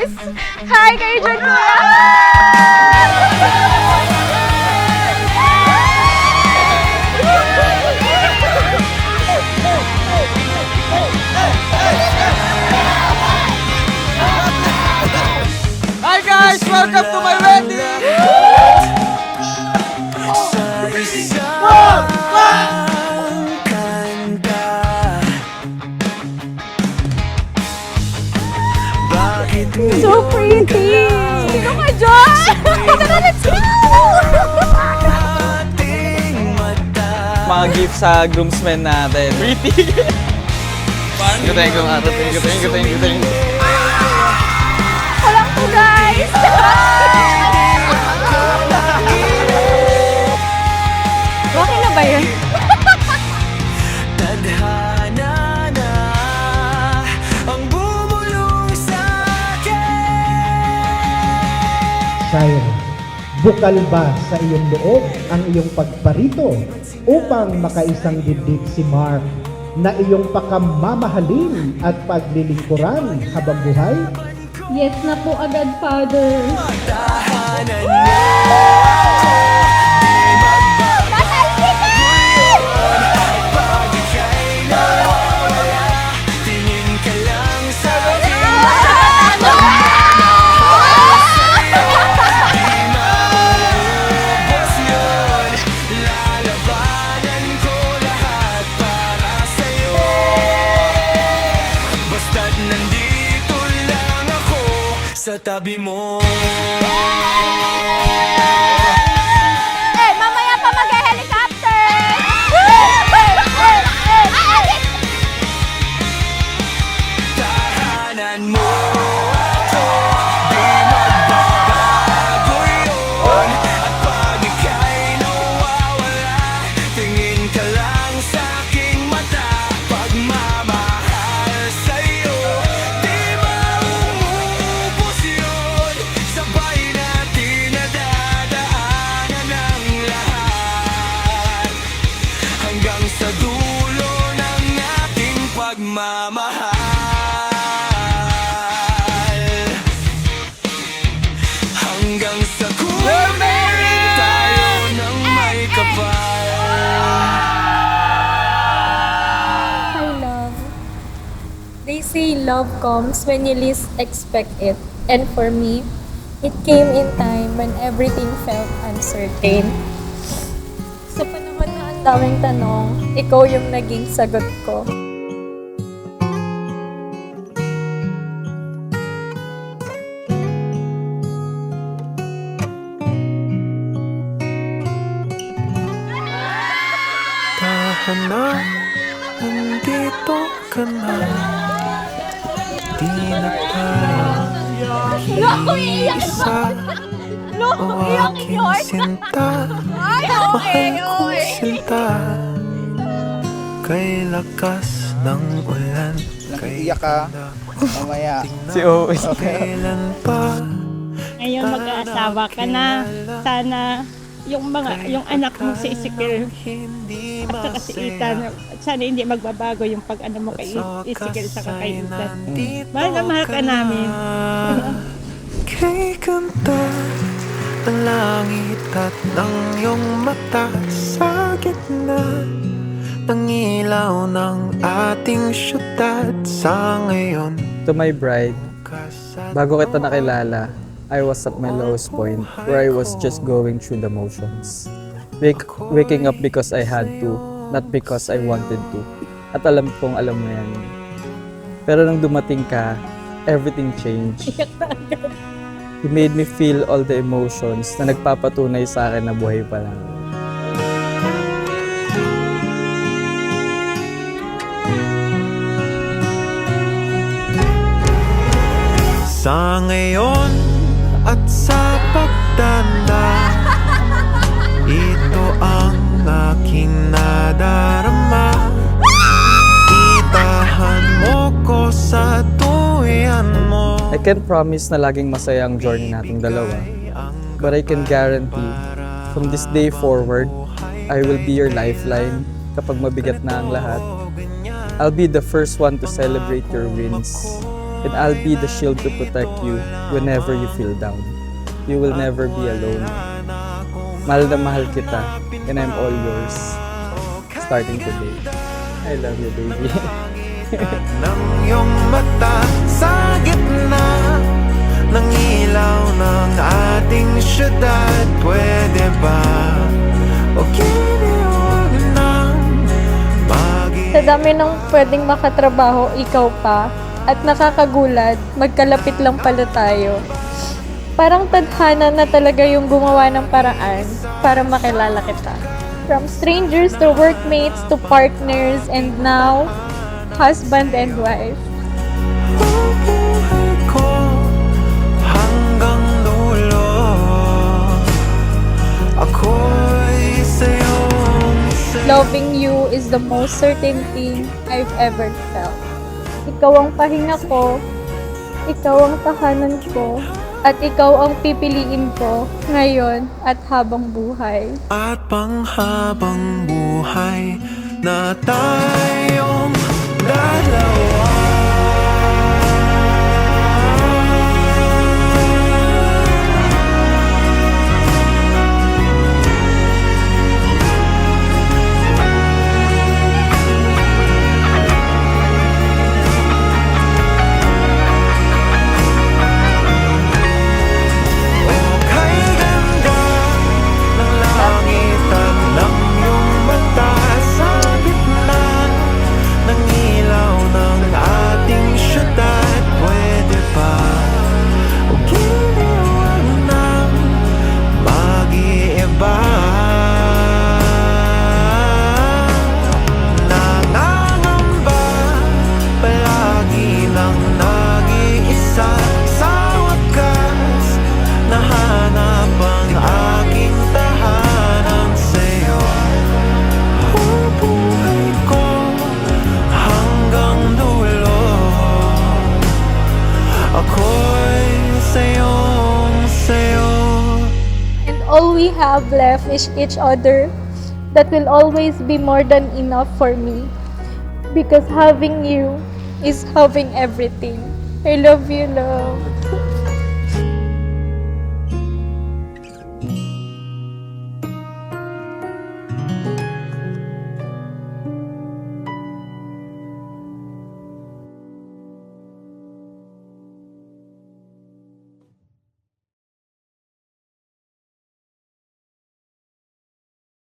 guys! Hi kayo dyan, kuya! Hi guys! Welcome to my wedding! So pretty! Sino ka dyan? Tara, let's go! Mga gifts sa groomsmen natin. Pretty! Thank you. Walang to, guys! Okay na ba yun? Tadhana na ang bumulong sa'kin. Sire, bukal ba sa iyong loob ang iyong pagparito upang makaisang dibdib si Mark na iyong pakamamahalin at paglilingkuran habang buhay? Yes na po agad, Father. Tahanan mo pag ika'y nawawala. Tingin ka lang sa'kin. Di maubos yun. Lalabanan ko lahat para sa'yo. Basta't nandito lang ako sa tabi mo. Eh, mamaya pa mag-helicopter! Tahanan mo ako, di magbabago yun. At pag ika'y nawawala, tingin ka lang sa aking mata. Pagmamahal sa'yo, di maubos yun. Sabay natin nadadaanan ang lahat, hanggang sa dulo ng ating pagmamahal. Hanggang sa kumari tayo ng may kapal. Hi, love. They say love comes when you least expect it. And for me, it came in time when everything felt uncertain. Sa panahon na ang daming tanong, ikaw yung naging sagot ko. Tahana, nandito ka na. Di na tayo iisa. O aking sinta, mahal kong sinta. Kay lakas ng ulan, Iyak ka, mamaya. Si Owe. kailan pa Ngayon mag-aasawa ka na. Sana yung anak mo si Ezekiel hindi at saka si Ethan, sana hindi magbabago yung pag-ano mo kay Ezekiel sa kay Ethan. Mahal na mahal ka namin. Kay kanta ang langit at ng iyong mata sa gitna ng ilaw ng ating syudad sa ngayon. To my bride, bago kita nakilala, I was at my lowest point where I was just going through the motions. Waking up because I had to, not because I wanted to. At alam kong alam mo yan. Pero nung dumating ka, everything changed. You made me feel all the emotions na nagpapatunay sa akin na buhay pa lang. Sa ngayon at sa pagtanda, ito ang aking nadarama. Itahan mo ko sa tuwian mo. I can't promise na laging masaya ang journey nating dalawa. But I can guarantee, from this day forward, I will be your lifeline kapag mabigat na ang lahat. I'll be the first one to celebrate your wins. and I'll be the shield to protect you whenever you feel down. You will never be alone. Mahal na mahal kita, and I'm all yours. Starting today. I love you, baby. ng iyong mata sa gitna ng ilaw ng ating syudad. Pwede ba o huwag nang Sa dami ng pwedeng makatrabaho, ikaw pa. At nakakagulat, magkalapit lang pala tayo. Parang tadhana na talaga yung gumawa ng paraan para makilala kita. From strangers to workmates to partners and now, husband and wife. bubuhay ko hanggang dulo. Ako'y sa'yong Loving you is the most certain thing I've ever felt. Ikaw ang pahinga ko, ikaw ang tahanan ko, at ikaw ang pipiliin ko ngayon at habang buhay. at panghabang buhay na tayong dalawa. O kay ganda ng langit at ng iyong mata sa gitna ng ilaw ng ating syudad. Pwede ba o huwag nang mag-iiba? Nangangamba palagi ng nag-iisa. Sa wakas nahanap ang aking tahanan sa'yo. Bubuhay ko hanggang dulo. Ako'y sa'yo. And all we have left is each other. That will always be more than enough for me. Because having you is having everything. I love you, love.